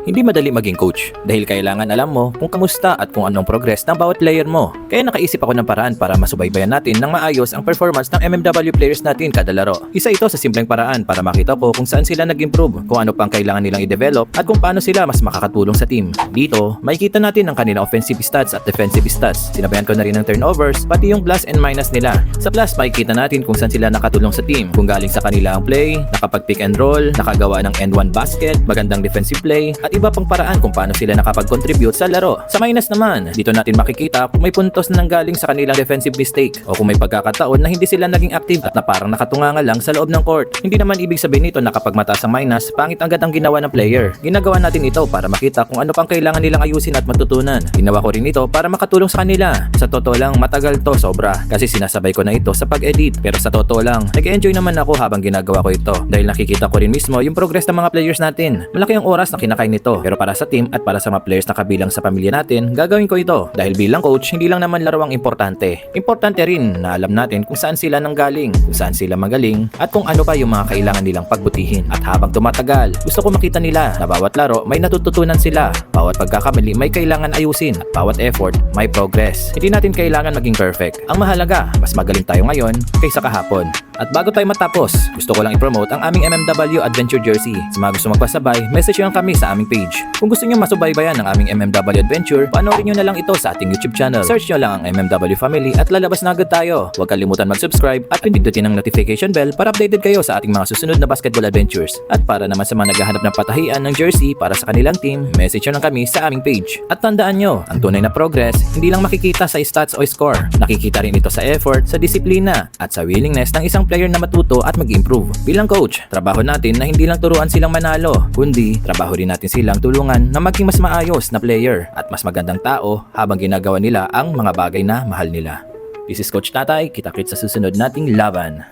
Hindi madali maging coach dahil kailangan alam mo kung kamusta at kung anong progress ng bawat player mo. Kaya nakaisip ako ng paraan para masubaybayan natin ng maayos ang performance ng MMW players natin kada laro. Isa ito sa simpleng paraan para makita ko kung saan sila nag-improve, kung ano pang kailangan nilang i-develop at kung paano sila mas makakatulong sa team. Dito, makikita natin ang kanilang offensive stats at defensive stats. Sinabayan ko na rin ng turnovers, pati yung plus and minus nila. Sa plus, makikita natin kung saan sila nakatulong sa team, kung galing sa kanila ang play, nakapag-pick and roll, nakagawa ng end one basket, magandang defensive play, at iba pang paraan kung paano sila nakapag-contribute sa laro. Sa minus naman, dito natin makikita kung may puntos na nanggaling sa kanilang defensive mistake o kung may pagkakataon na hindi sila naging active at na parang nakatunganga lang sa loob ng court. Hindi naman ibig sabihin nito na kapag mataas ang minus, pangit agad ang ginawa ng player. Ginagawa natin ito para makita kung ano pang kailangan nilang ayusin at matutunan. Ginawa ko rin ito para makatulong sa kanila. Sa totoo lang, matagal to sobra kasi sinasabay ko na ito sa pag-edit. Pero sa totoo lang, nag-enjoy naman ako habang ginagawa ko ito dahil nakikita ko rin mismo yung progress ng mga players natin. Malaki ang oras na kinakain nito, pero para sa team at para sa mga players na kabilang sa pamilya natin, gagawin ko ito. Dahil bilang coach, hindi lang naman laro ang importante. Importante rin na alam natin kung saan sila nanggaling, kung saan sila magaling, at kung ano pa yung mga kailangan nilang pagbutihin. At habang tumatagal, gusto ko makita nila na bawat laro may natututunan sila. Bawat pagkakamali may kailangan ayusin at bawat effort may progress. Hindi natin kailangan maging perfect. Ang mahalaga, mas magaling tayo ngayon kaysa kahapon. At bago tayo matapos, gusto ko lang i-promote ang aming MMW Adventure Jersey. Sa mga gusto magpasabay, message nyo lang kami sa aming page. Kung gusto nyo masubaybayan ang aming MMW Adventure, panoorin nyo na lang ito sa ating YouTube channel. Search nyo lang ang MMW Family at lalabas na agad tayo. Huwag kalimutan mag-subscribe at pindutin ang notification bell para updated kayo sa ating mga susunod na basketball adventures. At para naman sa mga naghahanap ng patahian ng jersey para sa kanilang team, message nyo lang kami sa aming page. At tandaan nyo, ang tunay na progress, hindi lang makikita sa stats o score. Nakikita rin ito sa effort, sa disiplina, at sa willingness ng isang player na matuto at mag-improve. Bilang coach, trabaho natin na hindi lang turuan silang manalo, kundi trabaho rin natin silang tulungan na maging mas maayos na player at mas magandang tao habang ginagawa nila ang mga bagay na mahal nila. This is Coach Tatay, kita-kits sa susunod nating laban.